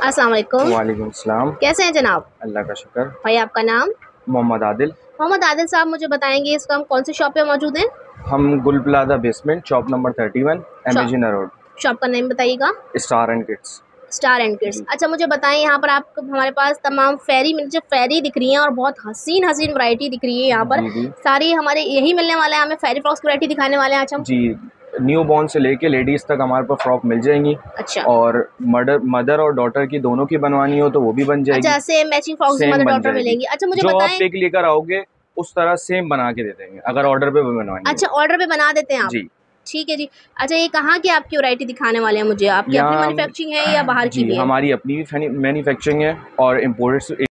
अस्सलाम वालेकुम। वालेकुम सलाम। कैसे हैं जनाब? अल्लाह का शुक्र। भाई आपका नाम? मोहम्मद आदिल। मोहम्मद आदिल साहब, मुझे बताएंगे इसका हम कौन सी शॉप पे मौजूद हैं? हम Gul plaza basement shop number 31 shop एमेजिना रोड, शॉप का नेम बताइएगा। Star and kids. Star and kids. जी। अच्छा, मुझे बताएं, यहाँ पर आपको हमारे पास तमाम मुझे फेरी दिख रही हैं और बहुत हसीन हसीन वैरायटी दिख रही है यहाँ पर। जी जी सारी हमारे यही मिलने वाले हैं, हमें फेरी फ्रॉक्स की वैरायटी दिखाने वाले हैं आज हम। जी। न्यू बॉर्न से लेके लेडीज़ तक हमारे पास फ्रॉक मिल जाएंगी। अच्छा। और मदर और डॉटर की दोनों की बनवानी हो तो वो भी बन जाएगी। अच्छा, same matching frocks same mother बन डॉटर जाएगी। मिलेंगी। अच्छा, मुझे जो आप बताएं। पिक लेकर आओगे उस तरह सेम बना के दे देंगे अगर ऑर्डर पे भी बनवानी अच्छा, ऑर्डर पे बना देते हैं आप? जी। ठीक है जी। अच्छा, ये कहाँ की आपकी वैरायटी दिखाने वाले हैं मुझे? आपकी अपनी यहाँ मैन्युफैक्चरिंग है या बाहर की जी भी है? हमारी अपनी भी मैन्युफैक्चरिंग है और इम्पोर्टेड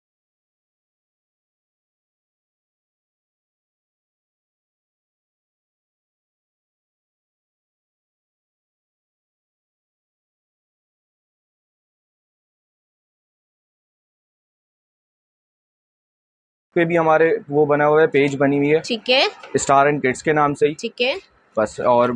पे भी हमारे वो बना हुआ है, पेज बनी हुई है ठीक है। स्टार एंड किड्स के नाम से ही ठीक है। बस। और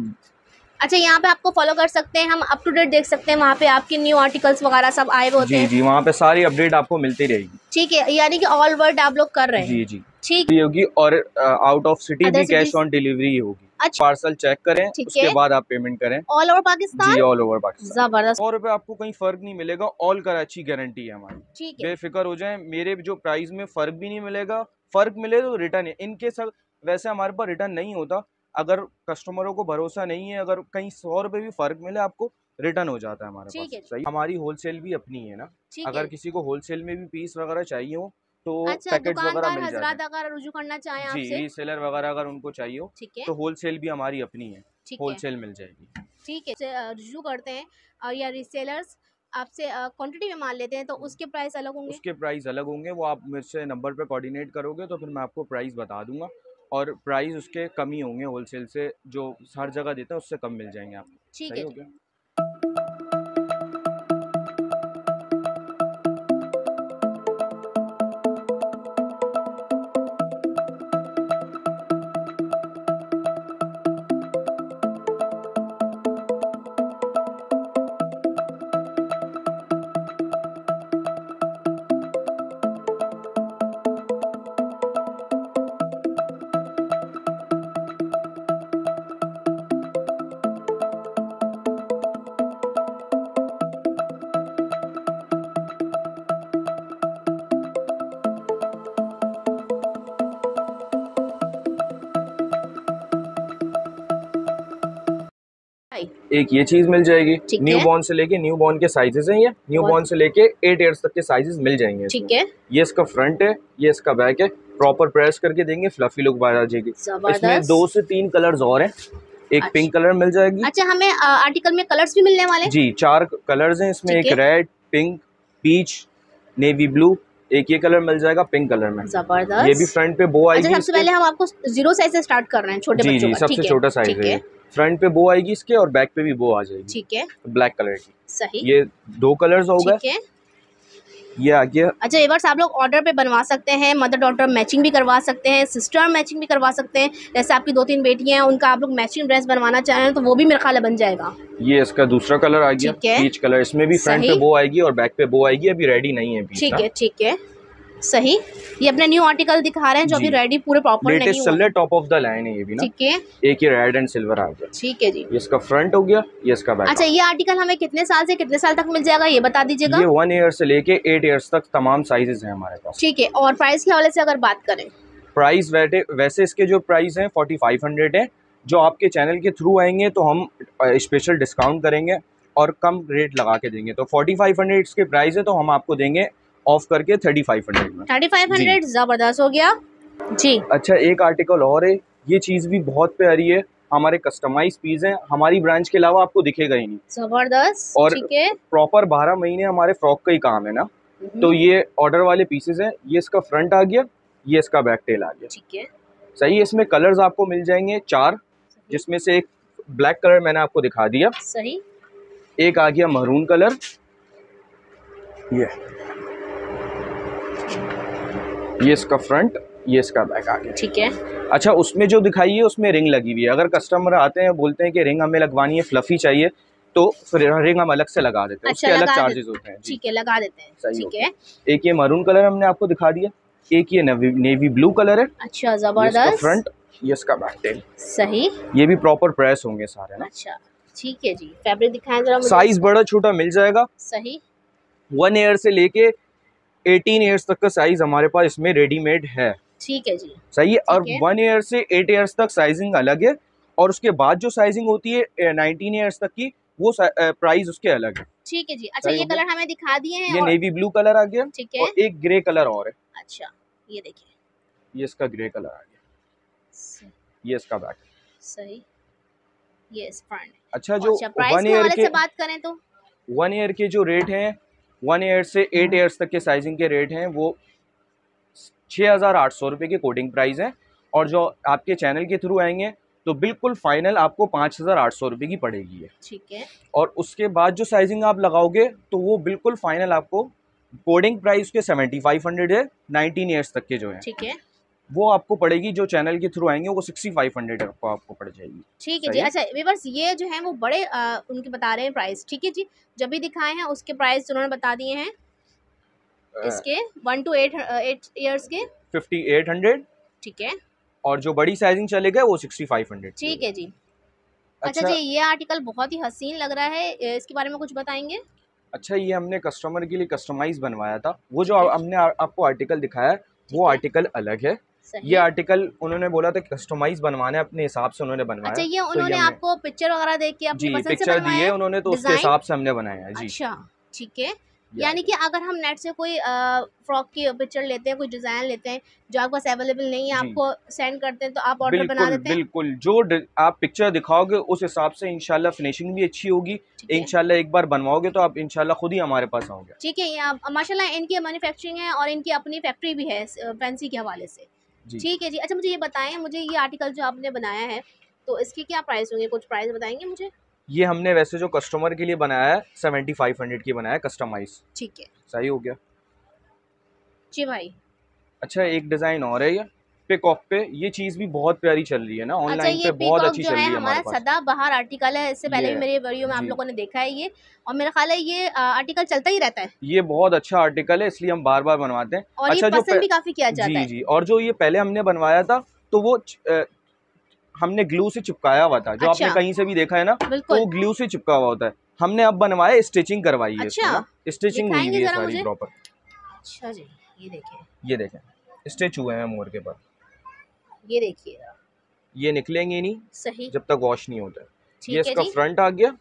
अच्छा, यहाँ पे आपको फॉलो कर सकते हैं, हम अप टू डेट देख सकते हैं, वहाँ पे आपके न्यू आर्टिकल्स वगैरह सब आए हुए होते जी हैं। जी वहाँ पे सारी अपडेट आपको मिलती रहेगी। ठीक है, यानी कि ऑल वर्ल्ड आप लोग कर रहे हैं। जी जी ठीक। ये होगी। और आउट ऑफ सिटी अदर भी कैश सिटीज? ऑन डिलीवरी होगी। अच्छा। पार्सल चेक करें ठीक उसके है। बाद आप पेमेंट करें। All over Pakistan? जी ऑल ओवर पाकिस्तान। जबरदस्त। 100 रुपये आपको कहीं फ़र्क नहीं मिलेगा। ऑल कराची गारंटी है हमारी। ठीक है। बेफिक्र हो जाएं, मेरे जो प्राइस में फ़र्क भी नहीं मिलेगा। फ़र्क मिले तो रिटर्न है इनके सब। वैसे हमारे पास रिटर्न नहीं होता। अगर कस्टमरों को भरोसा नहीं है, अगर कहीं 100 रुपये भी फ़र्क मिले आपको रिटर्न हो जाता है हमारे ठीक पास। है। सही। हमारी होलसेल भी अपनी है ना। ठीक अगर है। किसी को होलसेल में भी पीस वगैरह चाहिए हो तो अच्छा, पैकेट्स वगैरह दुकानदार मिल जाते हजरात हैं। अगर रुजू करना चाहें जी आपसे? रीसेलर वगैरह अगर उनको चाहिए हो ठीक है। तो होलसेल भी हमारी अपनी है। ठीक है। होलसेल मिल जाएगी। ठीक है, रुजू करते हैं और या रिसेलर्स आपसे क्वांटिटी में माल लेते हैं तो उसके प्राइस अलग होंगे? उसके प्राइस अलग होंगे। वो आप मेरे से नंबर पे कोऑर्डिनेट करोगे तो फिर मैं आपको प्राइस बता दूंगा। और प्राइस उसके कम ही होंगे होलसेल से, जो हर जगह देते हैं उससे कम मिल जाएंगे आपको। ठीक सही है हो जी। गया। एक ये चीज मिल जाएगी। ठीक न्यू है। बॉर्न से लेके न्यू बॉर्न के साइजेस हैं ये। न्यू बॉर्न से लेके 8 ईयर्स तक के साइजेस मिल जाएंगे इसमें। ठीक है। ये इसका फ्रंट है, ये इसका बैक है। प्रॉपर प्रेस करके देंगे, फ्लफी लुक आ जाएगी। इसमें 2 से 3 कलर्स और हैं। एक अच्छा। पिंक कलर मिल जाएगी। अच्छा, हमें आर्टिकल में कलर्स भी मिलने वाले हैं? जी 4 कलर्स हैं इसमें। ठीक एक है। Red, pink, peach, navy blue. एक ये कलर मिल जाएगा पिंक कलर में। जबरदस्त। ये भी फ्रंट पे बो अच्छा, आएगी सबसे इसके। पहले हम आपको जीरो साइज से स्टार्ट कर रहे हैं, छोटे जी बच्चों जी का। सबसे ठीक है। छोटा साइज ठीक है है। ये। फ्रंट पे बो आएगी इसके और बैक पे भी बो आ जाएगी। ठीक है। ब्लैक कलर की। सही। ये 2 कलर्स हो गए। ठीक है। ये आ गया। अच्छा, व्यूअर्स, आप लोग ऑर्डर पे बनवा सकते हैं, मदर डॉटर मैचिंग भी करवा सकते हैं, सिस्टर मैचिंग भी करवा सकते हैं। जैसे आपकी 2-3 बेटियां हैं, उनका आप लोग मैचिंग ड्रेस बनवाना चाहें तो वो भी मेरे ख्याल में बन जाएगा। ये इसका दूसरा कलर आ गया। ठीक है। Peach colour. इसमें भी फ्रंट पे सही। बो आएगी और बैक पे बो आएगी। अभी रेडी नहीं है पीस ठीक ना। है। ठीक है। सही। ये अपने न्यू आर्टिकल दिखा रहे हैं जो अभी जी रेडी पूरे प्रॉपर नहीं लेटेस्ट हुआ चल रहा है। है, टॉप ऑफ द लाइन है ये भी ना। ठीक है। एक ये रेड एंड सिल्वर आ गया। ठीक है जी। ये इसका फ्रंट हो गया, ये इसका बैक। अच्छा, ये आर्टिकल हमें कितने साल से कितने साल तक मिल जाएगा, ये बता दीजिएगा। ये 1 ईयर से लेके 8 ईयर्स तक तमाम साइजेस हैं हमारे पास। ठीक है। और प्राइस के हवाले से अगर बात करें? प्राइस वैसे इसके जो प्राइस हैं 4500 है। जो आपके चैनल के थ्रू आएंगे तो हम स्पेशल डिस्काउंट करेंगे और कम रेट लगा के देंगे। तो 4500 इसके प्राइस है, तो हम आपको देंगे ऑफ करके 3500 में। 3500 जबरदस्त हो गया जी। अच्छा एक आर्टिकल और है। ये चीज़ भी बहुत प्यारी है। हमारे कस्टमाइज पीस हैं, हमारी ब्रांच के अलावा आपको दिखेगा ही नहीं। जबरदस्त। और ठीक है। प्रॉपर 12 महीने हमारे फ्रॉक का ही काम है ना। तो ये ऑर्डर वाले पीसेस हैं। ये इसका फ्रंट आ गया, ये इसका बैक टेल आ गया। ठीक है। सही है। इसमें कलर्स आपको मिल जाएंगे 4, जिसमें से एक ब्लैक कलर मैंने आपको दिखा दिया। सही। एक आ गया मरून कलर। ये इसका फ्रंट, ये इसका बैक आ गया। ठीक है। अच्छा उसमें जो दिखाई है उसमें रिंग लगी हुई है। अगर कस्टमर आते हैं बोलते हैं कि रिंग हमें लगवानी है, फ्लफी चाहिए, तो फिर रिंग हम अलग से लगा देते हैं, अच्छा, उसके अलग लगा चार्जेस देते होते हैं जी। ठीक है, लगा देते हैं, सही ठीक है। एक ये मरून कलर हमने आपको दिखा दिया, एक ये नेवी ब्लू कलर है। अच्छा, ये इसका जबरदस्त। फ्रंट, ये इसका बैक टेल। सही। ये भी प्रॉपर प्रेस होंगे सारे ना। अच्छा, ठीक है जी। फैब्रिक दिखाएं जरा मुझे साइज इसका। बड़ा छोटा मिल जाएगा। सही। 1 ईयर से लेके 18 ईयर्स तक का साइज हमारे पास इसमें रेडीमेड है। ठीक है जी। सही है। और ठीक है। 1 ईयर से 8 ईयर्स तक साइजिंग अलग है, और उसके बाद जो साइजिंग होती है 19 ईयर्स तक की, वो प्राइस उसके अलग है। ठीक है जी। अच्छा, सही ये हो गया। कलर हमें दिखा दिए हैं ये और नेवी ब्लू कलर आ गया, ठीक है। और एक ग्रे कलर और है। अच्छा, ये देखिए। ये इसका ग्रे कलर आ गया, स- ये इसका बैक। सही। ये फ्रंट। अच्छा, जो अच्छा, प्राइस 1 के ईयर हवाले के से बात करें तो 1 ईयर के जो रेट हैं, 1 ईयर से 8 ईयर्स तक के साइजिंग के रेट हैं, वो 6,800 रुपये की कोडिंग प्राइस है। और जो आपके चैनल के थ्रू आएंगे तो बिल्कुल फाइनल आपको 5,800 रुपये की पड़ेगी है। ठीक है। और उसके बाद जो साइजिंग आप लगाओगे तो वो बिल्कुल फाइनल आपको, कोडिंग प्राइस के 7,500 है, 19 ईयर्स तक के जो है, ठीक है। वो आपको पड़ेगी, जो चैनल के थ्रू आएंगे वो 6,500 आपको पड़ जाएगी। ठीक है जी। सही है। अच्छा व्यूअर्स, ये जो है वो बड़े उनके बता रहे हैं प्राइस, ठीक है जी। जब भी दिखाए हैं उसके प्राइस उन्होंने बता दिए हैं, इसके 1 to 8 ईयर्स के 5,800, ठीक है। और जो बड़ी साइजिंग चलेगा वो 6,500 ठीक है जी। अच्छा अच्छा जी, ये आर्टिकल बहुत ही हसीन लग रहा है, इसके बारे में कुछ बताएंगे? अच्छा, ये हमने कस्टमर के लिए कस्टमाइज बनवाया था। वो जो ठीक है। हमने आपको आर्टिकल दिखाया है, ठीक वो है। आर्टिकल अलग है। सही। ये आर्टिकल उन्होंने बोला था कस्टमाइज बनवाना है, अपने हिसाब से उन्होंने बनवाया, अच्छा, ये तो ये उन्होंने हमने आपको पिक्चर वगैरह देख के अपनी जी पसंद से पिक्चर दी बनवाया है है? उन्होंने, तो उसके डिजाइन। हिसाब से हमने बनाया है जी। अच्छा, ठीक है। ये यानी आगे। कि अगर हम नेट से कोई फ्रॉक की पिक्चर लेते हैं, कोई डिज़ाइन लेते हैं जो आपके पास अवेलेबल नहीं है, जी आपको सेंड करते हैं तो आप ऑर्डर बना बिल्कुल देते हैं? बिल्कुल, जो आप पिक्चर दिखाओगे उस हिसाब से इंशाल्लाह फिनिशिंग भी अच्छी होगी। ठीक है। इंशाल्लाह एक बार बनवाओगे तो आप इंशाल्लाह खुद ही हमारे पास आओगे। ठीक है, ये माशाल्लाह इनकी मैन्युफैक्चरिंग है और इनकी अपनी फैक्ट्री भी है फैंसी के हवाले से। जी ठीक है जी। अच्छा, मुझे ये बताएं, मुझे ये आर्टिकल जो आपने बनाया है तो इसके क्या प्राइस होंगे? कुछ प्राइस बताएंगे मुझे? ये हमने वैसे जो कस्टमर के लिए बनाया है 7,500 की बनाया है, कस्टमाइज। ठीक है सही हो गया। जी भाई। अच्छा, एक डिज़ाइन और है, ये पिकॉक पे, ये चीज़ भी बहुत प्यारी चल रही है ना, अच्छा, ऑनलाइन ये पे बहुत पीकॉक अच्छी जो चल है रही है हमारे हमारा पास। सदाबहार आर्टिकल है, इससे पहले ये भी मेरे वीडियो में आप जी, लोगों ने देखा है ये, और मेरा ख्याल है ये आर्टिकल चलता ही रहता है ये बहुत अच्छा आर्टिकल है, इसलिए हम बार बार बनवाते हैं। और ये अच्छा, पसंद भी काफ़ी किया जाता जी है। जी, और जो ये पहले हमने बनवाया था तो वो हमने ग्लू से चिपकाया हुआ था, जो आपने अच्छा, कहीं से भी देखा है ना, तो वो बिल्कुल। ग्लू से चिपका हुआ होता है। हमने अब बनवाया, स्टिचिंग करवाई है इसको अच्छा, ना, स्टिचिंग हुई दिखाएंगे हुई है ज़रा सारी मुझे? प्रॉपर। अच्छा जी, ये देखिए। ये देखें, स्टिच हुए हैं मोर के पास, ये देखिए ज़रा। ये निकलेंगे नहीं सही। जब तक वॉश नहीं होता है। ये ठीक है इसका जी। फ्रंट आ गया,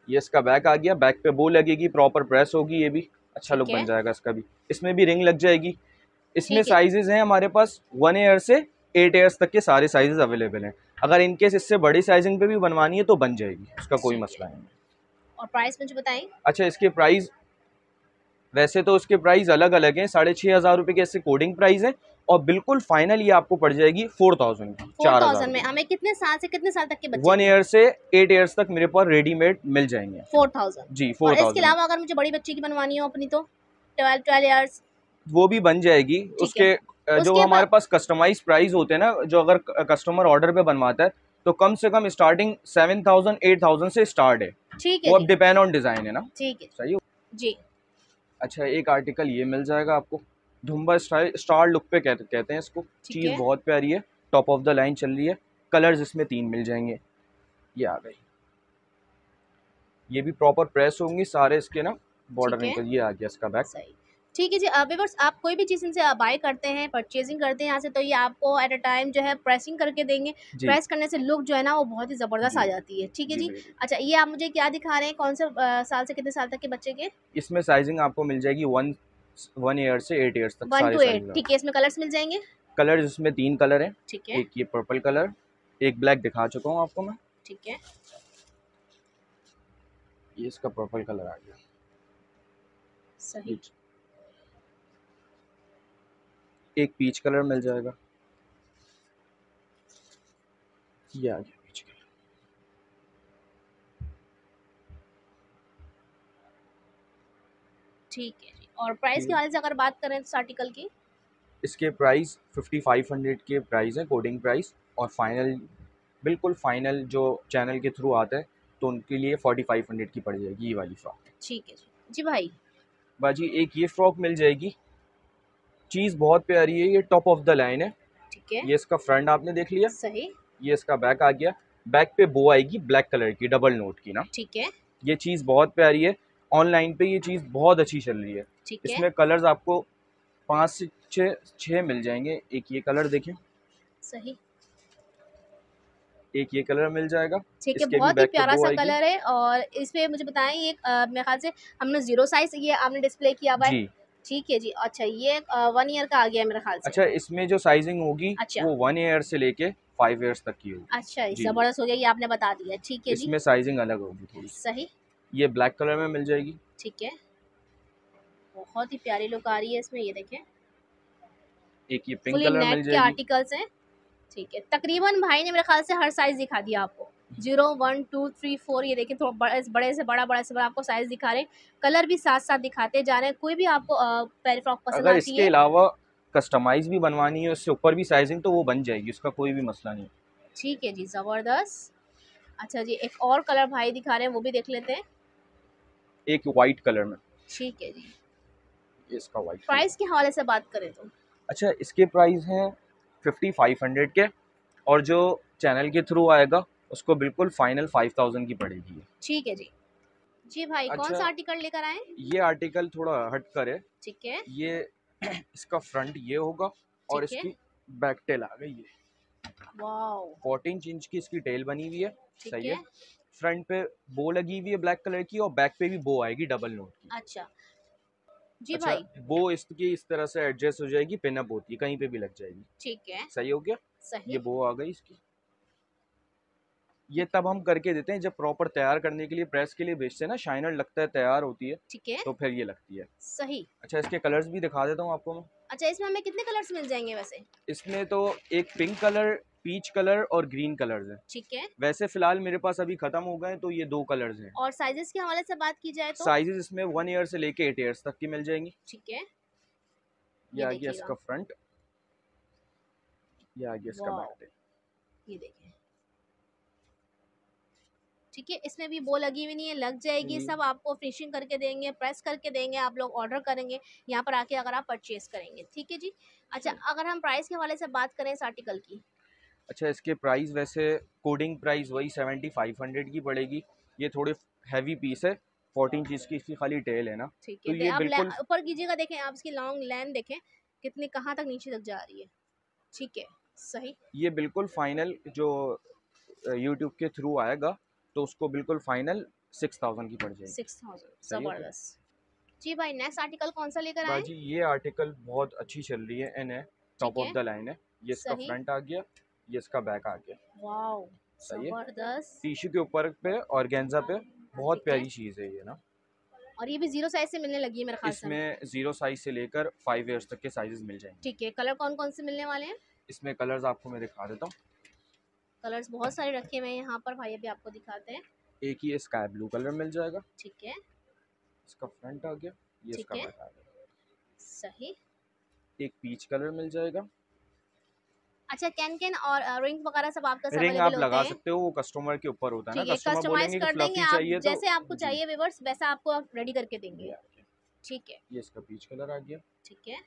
ये इसका बैक आ गया, बैक पे बो लगेगी, प्रॉपर प्रेस होगी, ये भी अच्छा ठीक लुक है। बन जाएगा इसका भी। इसमें भी रिंग लग जाएगी। इसमें ठीक है जी। साइजेस हैं हमारे पास 1 ईयर से 8 ईयर्स तक के सारे साइजेस अवेलेबल हैं। अगर इनकेस इससे बड़ी साइजिंग पे भी बनवानी है तो बन जाएगी, उसका कोई ठीक मसला है। नहीं है। और प्राइस मुझे बताएं? अच्छा, इसके प्राइस वैसे तो उसके प्राइस अलग अलग हैं, 6,500 रुपये के इससे कोडिंग प्राइस है, और बिल्कुल फाइनल ये आपको पड़ जाएगी 4,000 की, 4,000 4000 में रुपये। हमें कितने साल से कितने साल तक के बच्चे 1 की? ईयर से 8 ईयर्स तक मेरे पास रेडीमेड मिल जाएंगे 4000। जी, और इसके 4,000। अलावा अगर मुझे बड़ी बच्ची की बनवानी हो अपनी तो 12 ईयर्स? वो भी बन जाएगी। ठीक है। उसके जो उसके हमारे बाद पास कस्टमाइज प्राइस होते हैं ना, जो अगर कस्टमर ऑर्डर पे बनवाता है तो कम से कम स्टार्टिंग 7,000 8,000 से स्टार्ट है। ठीक है वो अब जी। डिपेंड ऑन डिज़ाइन है ना। ठीक है सही हो। जी। अच्छा, एक आर्टिकल ये मिल जाएगा आपको, धुम्बा स्टाइल स्टार लुक पे कहते हैं इसको। ठीक चीज़ है। बहुत प्यारी है, टॉप ऑफ द लाइन चल रही है। कलर्स इसमें 3 मिल जाएंगे। ये आ गई, ये भी प्रॉपर प्रेस होंगी सारे इसके ना, बॉर्डर ठीक है। निकल, ये आ गया इसका बैक। सही। ठीक है जी। व्यूअर्स, आप कोई भी चीज़ इनसे बाय करते हैं, परचेजिंग करते हैं यहाँ से, तो ये आपको एट अ टाइम जो है प्रेसिंग करके देंगे। जी प्रेस करने से लुक जो है ना वो बहुत ही ज़बरदस्त जी आ जाती है। ठीक है जी जी। बिल्कुल। अच्छा, ये आप मुझे क्या दिखा रहे हैं, कौन से साल से कितने साल तक के बच्चे के? इसमें साइजिंग आपको मिल जाएगी 1 ईयर से 8 ईयर्स तक 1 सारे to 8। साइज। ठीक है, इसमें कलर्स मिल जाएंगे? कलर इसमें 3 कलर हैं। ठीक है। एक ये पर्पल कलर, एक ब्लैक दिखा चुका हूँ आपको मैं। ठीक है। ये इसका पर्पल कलर आ गया। सही। एक पीच कलर मिल जाएगा, ये आ गया पीच कलर। ठीक है जी। और प्राइस के ये हवाले से अगर बात करें इस आर्टिकल की? इसके प्राइस 5,500 के प्राइस है, कोडिंग प्राइस। और फाइनल, बिल्कुल फाइनल जो चैनल के थ्रू आता है तो उनके लिए 4500 की पड़ जाएगी ये वाली फ्रॉक। ठीक है जी भाई। बाजी एक ये फ्रॉक मिल जाएगी, चीज़ बहुत प्यारी है, ये टॉप ऑफ द लाइन है। ठीक है। ये इसका फ्रंट आपने देख लिया, सही। ये इसका बैक आ गया। बैक पे बो आएगी ब्लैक कलर की डबल नोट की ना। ठीक है। ये चीज़ बहुत प्यारी है, ऑनलाइन पे ये चीज़ बहुत अच्छी चल रही है। ठीक है। इसमें कलर्स आपको 5 से 6 मिल जाएंगे। एक ये कलर देखें, सही। एक ये कलर मिल जाएगा, ठीक है, इसके भी बहुत ही बैक पे प्यारा बो सा आएगी। कलर है। और इसमें मुझे बताएं, ये मेरे ख्याल से हमने 0 साइज ये आपने डिस्प्ले किया हुआ है। जी। ठीक है जी। अच्छा, ये 1 ईयर का आ गया है मेरे ख्याल से। अच्छा, इसमें जो साइजिंग होगी अच्छा। वो 1 ईयर से लेके 5 ईयर्स तक की होगी। अच्छा, जी, ज़बरदस्त हो गया, ये आपने बता दिया। ठीक है जी। इसमें साइजिंग अलग होगी थोड़ी। सही। ये ब्लैक कलर में मिल जाएगी। ठीक है, बहुत ही प्यारी लुक आ रही है इसमें, ये देखें। एक ये पिंक फुली कलर नेट मिल के जाएगी। आर्टिकल्स हैं। ठीक है, तकरीबन भाई ने मेरे ख्याल से हर साइज दिखा दिया आपको। 0 1 2 3 4, ये देखिए थोड़ा बड़े से बड़ा, बड़ा से बड़ा आपको साइज दिखा रहे हैं। कलर भी साथ साथ दिखाते जा रहे हैं। कोई भी आपको पैरी फ्रॉक पसंद अगर आती इसके है। अलावा कस्टमाइज भी बनवानी है उससे ऊपर भी साइजिंग, तो वो बन जाएगी, उसका कोई भी मसला नहीं। ठीक है जी, ज़बरदस्त। अच्छा जी, एक और कलर भाई दिखा रहे हैं, वो भी देख लेते हैं। एक वाइट कलर में, ठीक है जी। ये इसका वाइट कलर। प्राइस के हवाले से बात करें तो अच्छा, इसके प्राइस हैं 5500 के, और जो चैनल के थ्रू आएगा उसको बिल्कुल फाइनल 5000 की पड़ेगी। ठीक है जी। जी भाई, कौन अच्छा, सा आर्टिकल लेकर आए? ये आर्टिकल थोड़ा हट कर है। ठीक है। ये इसका फ्रंट ये होगा और ठीक है। इसकी बैक टेल आ गई है। वाओ। 14 इंच की इसकी टेल बनी हुई है। ठीक सही है। है। फ्रंट पे बो लगी हुई है ब्लैक कलर की, और बैक पे भी बो आएगी डबल नोट की। अच्छा जी अच्छा, भाई। बो इसकी इस तरह से एडजस्ट हो जाएगी, पिन अप होती है, कहीं पे भी लग जाएगी। ठीक है। सही हो गया। ये सही। बो आ गई इसकी। ये तब हम करके देते हैं जब प्रॉपर तैयार करने के लिए, प्रेस के लिए भेजते हैं ना, शाइनर लगता है, तैयार होती है, ठीक है। तो फिर ये लगती है। सही। अच्छा, इसके कलर्स भी दिखा देता हूँ आपको मैं। अच्छा, इसमें हमें कितने कलर्स मिल जाएंगे वैसे? इसमें तो एक पिंक कलर, पीच कलर और ग्रीन कलर्स हैं। ठीक है। वैसे फिलहाल मेरे पास अभी खत्म हो गए, तो ये 2 कलर्स हैं। और साइजेस के हवाले से बात की जाए तो? साइजेस इसमें 1 ईयर से लेके 8 ईयर्स तक की मिल जाएंगी। ठीक है, ये ये आ गया इसका देखिएगा। फ्रंट, ये आ गया इसका वाओ, बैक। ये देखें। ठीक है, इसमें भी बो लगी हुई नहीं है, लग जाएगी। सब आपको फिनिशिंग करके देंगे, प्रेस करके देंगे, आप लोग ऑर्डर करेंगे यहाँ पर आके अगर आप परचेज करेंगे। ठीक है जी। अच्छा, अगर हम प्राइस के हवाले से बात करें इस आर्टिकल की? अच्छा, इसके प्राइस वैसे कोडिंग प्राइस वही 7500 की पड़ेगी। ये थोड़े हैवी पीस है, 14 चीज़ की इसकी खाली टेल है ना, ठीक तो है, ये आप बिल्कुल ऊपर कीजिएगा, देखें आप इसकी लॉन्ग लेंथ देखें कितनी, कहाँ तक नीचे तक जा रही है। ठीक है। सही। ये बिल्कुल फाइनल जो यूट्यूब के थ्रू आएगा तो उसको बिल्कुल फाइनल 6000 की पड़ जाएगी। 6000, सही है क्या ज़बरदस्त। जी भाई, नेक्स्ट आर्टिकल कौन सा लेकर आए? बाजी? ये आर्टिकल बहुत अच्छी चल रही है, एन है, ठीक टॉप ऑफ है। द लाइन है। ये इसका सही। फ्रंट आ गया, ये इसका बैक आ गया। वाओ, सही है। ज़बरदस्त। टिश्यू के ऊपर पे और गेंजा पे, बहुत ठीक है। प्यारी चीज़ है ये ना। और ये भी 0 साइज से मिलने लगी है मेरे ख्याल से हमको। इसमें 0 साइज से लेकर 5 ईयर्स तक के साइजेस मिल जाएंगे। ठीक है, कलर कौन कौन से मिलने वाले हैं? इसमें कलर्स आपको मैं दिखा देता हूँ। कलर्स बहुत सारे रखे हुए हैं यहाँ पर भाई, अभी आपको दिखाते हैं। एक ही स्काई ब्लू कलर मिल जाएगा, ठीक है। इसका फ्रंट आ गया, ये ठीक इसका है। बैक आ गया। सही। एक पीच कलर मिल जाएगा। अच्छा, कैन और रिंग वगैरह सब आपके पास रिंग अवेलेबल आप होते लगा हैं? सकते हो, वो कस्टमर के ऊपर होता है ना, ठीक है, कस्टमर कस्टमाइज बोलेंगे कि कर देंगे फ्लफी आप, चाहिए तो। जैसे आपको जी, चाहिए व्यूअर्स वैसा आपको आप रेडी करके ये देंगे। आ गया, ठीक है। ये इसका पीच कलर आ गया। ठीक है।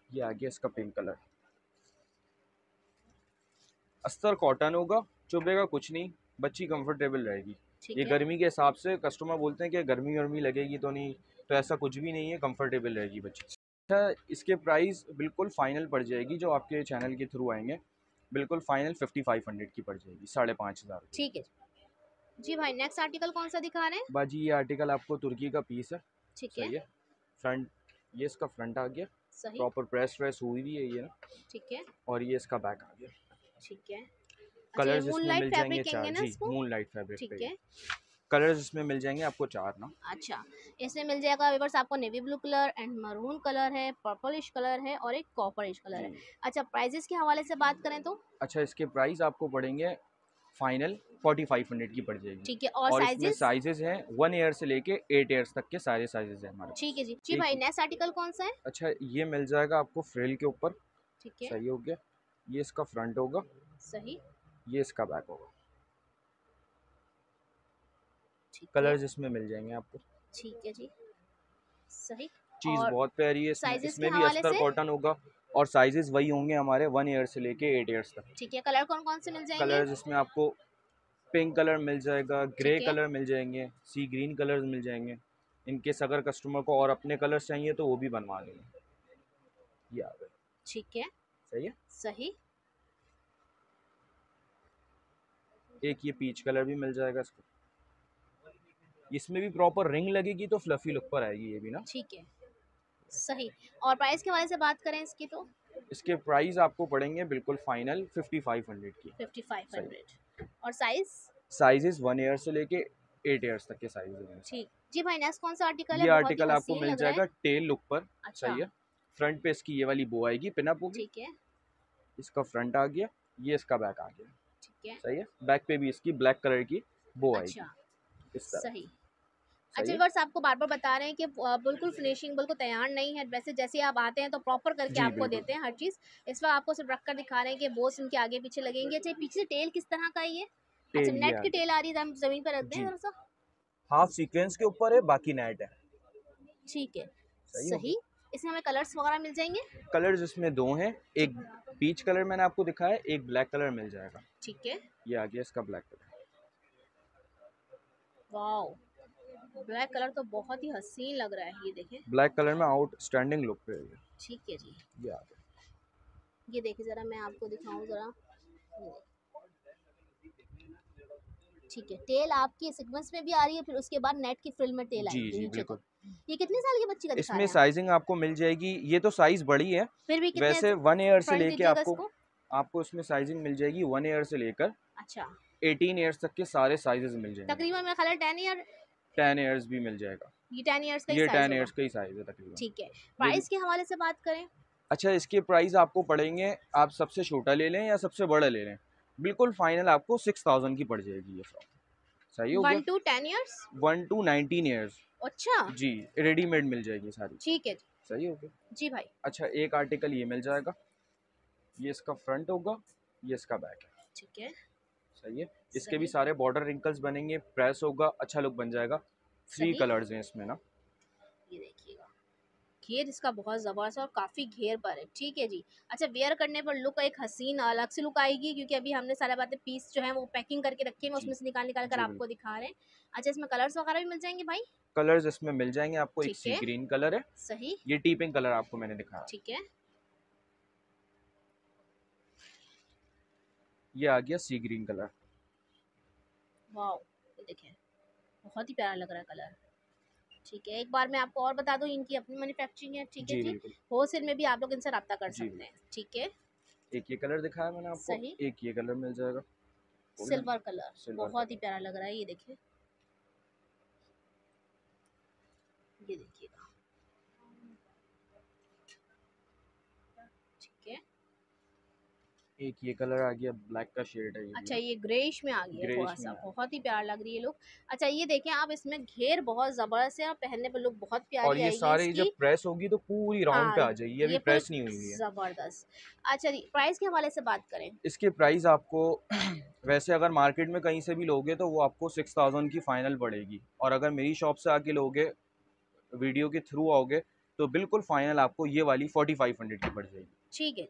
ये आ गया इसका पिंक कलर। अस्तर कॉटन होगा, चुभेगा कुछ नहीं, बच्ची कंफर्टेबल रहेगी। ठीक ये है। गर्मी के हिसाब से कस्टमर बोलते हैं कि गर्मी गर्मी लगेगी तो नहीं, तो ऐसा कुछ भी नहीं है, कंफर्टेबल रहेगी बच्ची। अच्छा, इसके प्राइस बिल्कुल फाइनल पड़ जाएगी जो आपके चैनल के थ्रू आएंगे, बिल्कुल फाइनल 5500 की पड़ जाएगी, 5500। ठीक है जी भाई, नेक्स्ट आर्टिकल कौन सा दिखा रहे हैं? बाजी ये आर्टिकल आपको तुर्की का पीस है। ठीक है। सही है। फ्रंट, ये इसका फ्रंट आ गया, सही। प्रॉपर प्रेस व्रेस हुई हुई है ये ना, ठीक है। और ये इसका बैक आ गया। ठीक है। अच्छा, ये कलर्स इसमें मूनलाइट मिल जाएंगे फैब्रिक कहेंगे 4 ना जी, इसको? मून लाइट फैब्रिक ठीक पे ये। है। कलर्स इसमें मिल जाएंगे आपको 4 ना। अच्छा, इसमें मिल जाएगा व्यूअर्स आपको navy blue colour and maroon colour है, पर्पलिश कलर है और एक कॉपरिश कलर है। जी। अच्छा, प्राइजेस के हवाले से बात करें तो? अच्छा, इसके प्राइस आपको पड़ेंगे फाइनल 4500 की पड़ जाएगी। ठीक है, और और इसमें साइजेस? साइजेस हैं 1 ईयर से लेके 8 ईयर्स तक के सारे साइजेस हैं हमारे ठीक है पास। जी। जी एक भाई, ही। नेक्स्ट आर्टिकल कौन सा है? अच्छा, ये मिल जाएगा आपको फ्रिल के ऊपर। ठीक है। सही हो गया। ये इसका फ्रंट होगा, सही। ये इसका बैक होगा। ठीक है, कलर्स इसमें मिल जाएंगे आपको। ठीक है जी, सही। चीज़ और बहुत प्यारी है इसमें। साइजेस के इसमें भी हवाले अस्तर से कॉटन होगा और साइजेस वही होंगे हमारे 1 ईयर से लेके 8 ईयर्स तक। ठीक है, कलर कौन कौन से मिल जाएंगे? कलर्स इसमें आपको पिंक कलर मिल जाएगा, ग्रे ठीक है, कलर मिल जाएंगे, सी ग्रीन कलर्स मिल जाएंगे। इनकेस अगर कस्टमर को और अपने कलर्स चाहिए तो वो भी बनवा देंगे। ये आ गए। ठीक है, सही है। सही। एक ये पीच कलर भी मिल जाएगा इसको। इसमें भी प्रॉपर रिंग लगेगी तो फ्लफी लुक पर आएगी ये भी ना। ठीक है, सही। और प्राइस के हवाले से बात करें इसकी तो इसके प्राइस आपको पड़ेंगे बिल्कुल फाइनल 5500 की। 5500। और साइज? साइजेस 1 ईयर से लेके 8 ईयर्स तक के साइजेस हैं। ठीक जी भाई, नेक्स्ट कौन सा आर्टिकल है? ये बहुत ही आर्टिकल आपको हसीन मिल लग रहा है। जाएगा टेल लुक पर। अच्छा, सही है। फ्रंट पे इसकी ये वाली बो आएगी, पिनअप होगी। ठीक है, इसका फ्रंट आ गया, ये इसका बैक आ गया। ठीक है, सही है। बैक पे भी इसकी ब्लैक कलर की बो आएगी अच्छा, इस तरह। सही। सही अच्छा है। व्यूअर्स, आपको बार बार बता रहे हैं कि बिल्कुल फिनिशिंग बिल्कुल तैयार नहीं है, वैसे जैसे आप आते हैं तो प्रॉपर करके जी आपको बिल्कुल। देते हैं हर चीज़। इस वक्त आपको सिर्फ रख कर दिखा रहे हैं कि बोस इनके आगे पीछे लगेंगे। अच्छा, पीछे से टेल किस तरह का है ये? अच्छा, टेल ये नेट आ की गया। टेल आ रही है, हम जमीन पर रख दें जी, थोड़ा सा। हाफ सीक्वेंस के ऊपर है, बाकी नेट है। ठीक है, सही हो गया। सही। इसमें हमें कलर्स वगैरह मिल जाएंगे? कलर्स इसमें दो हैं। एक पीच कलर मैंने आपको दिखाया, एक ब्लैक कलर मिल जाएगा। ठीक है, ये आ गया इसका black colour. Wow, black colour तो बहुत ही हसीन लग रहा है, ये देखें। ब्लैक कलर में आउटस्टैंडिंग लुक पे है ये। ठीक है जी, ये आ गया। ये देखिए ज़रा, मैं आपको दिखाऊं ज़रा। ठीक है, टेल आपकी सीक्वेंस में भी आ रही है, फिर उसके बाद नेट की फ्रिल में टेल जी आएगी जी नीचे बिल्कुल। तक। ये कितने साल की बच्ची का दिखा इसमें रहे हैं आप? साइजिंग आपको मिल जाएगी, ये तो साइज बड़ी है। फिर भी कितने वैसे 1 ईयर से प्राइस लेके दीजिएगा आपको इसको? आपको इसमें साइजिंग मिल जाएगी 1 ईयर से लेकर अच्छा, 18 ईयर्स तक के सारे साइजेस मिल जाएंगे। तकरीबन मेरा ख्याल है 10 ईयर, 10 ईयर्स भी मिल जाएगा। ये 10 ईयर्स का ही ये साइज 10 होगा। ईयर्स का ही साइज है तकरीबन। ठीक है, ये भी। प्राइस के हवाले से बात करें? अच्छा, इसके प्राइस आपको पड़ेंगे, आप सबसे छोटा ले लें या सबसे बड़ा ले लें, बिल्कुल फाइनल आपको 6000 की पड़ जाएगी ये फ्रॉक। सही हो गया। 1 to 10 ईयर्स? 1 to 19 years. अच्छा, जी, रेडीमेड मिल जाएगी सारी। ठीक है जी। सही हो गया। जी भाई, अच्छा, एक आर्टिकल ये मिल जाएगा, ये इसका फ्रंट होगा, ये इसका बैक है। ठीक है, सही है। इसके भी सही, सारे बॉर्डर रिंकल्स बनेंगे, प्रेस होगा, अच्छा लुक बन जाएगा। 3 सही। कलर्स हैं इसमें ना। ये देखिएगा, घेर इसका बहुत ज़बरदस्त और काफ़ी घेर पर है। ठीक है जी। अच्छा, वेयर करने पर लुक एक हसीन अलग से लुक आएगी, क्योंकि अभी हमने सारा बातें पीस जो है वो पैकिंग करके रखे हैं, जी उसमें से निकाल निकाल कर जी आपको बिल्कुल। दिखा रहे हैं। अच्छा, इसमें कलर्स वगैरह भी मिल जाएंगे भाई? कलर्स इसमें मिल जाएंगे आपको। एक ठीक सी है, ग्रीन कलर है, सही, ये टी पिंक कलर आपको मैंने दिखाया। ठीक है, ये आ गया सी ग्रीन कलर। वाओ, ये देखें, बहुत ही प्यारा लग रहा है कलर। ठीक है, एक बार मैं आपको और बता दूं, इनकी अपनी मैन्युफैक्चरिंग है। ठीक है जी जी, बिल्कुल। होलसेल में भी आप लोग इनसे रब्ता कर जी सकते हैं। बिल्कुल। ठीक है, एक ये कलर दिखाया मैंने आपको, सही, एक ये कलर मिल जाएगा गोल्डन सिल्वर कलर सिल्वर बहुत ही कलर। प्यारा लग रहा है, ये देखिए, ये देखिएगा। ठीक है, एक ये कलर आ गया, ब्लैक का शेड है ये भी अच्छा, ना, ये ग्रेइश में आ गया है थोड़ा ग्रेइश में सा, आया। बहुत ही प्यारा लग रही है लुक। अच्छा, ये देखें आप, इसमें घेर बहुत ज़बरदस्त है और पहनने पर लुक बहुत और प्यारी ये आएगी सारे जब इसकी। प्रेस होगी तो पूरी राउंड पे हाँ, आ जाएगी, ये अभी ये पूरी प्रेस नहीं हुई हुई है। ज़बरदस्त। अच्छा जी, प्राइस के हवाले से बात करें? इसके प्राइस आपको वैसे अगर मार्केट में कहीं से भी लोगे तो वो आपको 6000 की फाइनल पड़ेगी, और अगर मेरी शॉप से आके लोगे, वीडियो के थ्रू आओगे, तो बिल्कुल फाइनल आपको ये वाली 4500 की पड़ जाएगी। ठीक है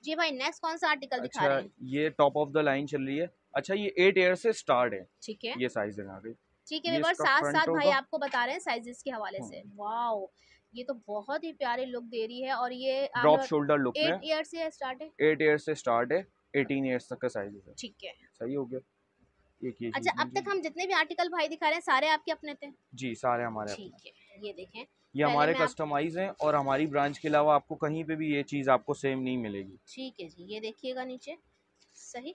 जी भाई, नेक्स्ट कौन सा आर्टिकल दिखा अच्छा, रहे हैं? ये टॉप ऑफ द लाइन चल रही है। अच्छा, ये 8 ईयर से स्टार्ट है, ठीक है, ये साइज आ गई। ठीक है ये व्यूअर्स, इसका साथ फ्रंट साथ भाई होगा। आपको बता रहे हैं साइजेस के हवाले से। वाओ, ये तो बहुत ही प्यारी लुक दे रही है, और ये ड्रॉप आपने शोल्डर लुक में। 8 ईयर से स्टार्ट है? 8 ईयर से स्टार्ट है, 18 ईयर्स तक का साइज है। ठीक है। सही हो गया। एक ये अच्छा, चीज़ अब मिल तक जाएगी। हम जितने भी आर्टिकल भाई दिखा रहे हैं सारे आपके अपने थे? जी, सारे हमारे अपने। ठीक है, ये देखें, ये पहले हमारे मैं आप, कस्टमाइज हैं, और हमारी ब्रांच के अलावा आपको कहीं पे भी ये चीज़ आपको सेम नहीं मिलेगी। ठीक है जी, ये देखिएगा नीचे, सही।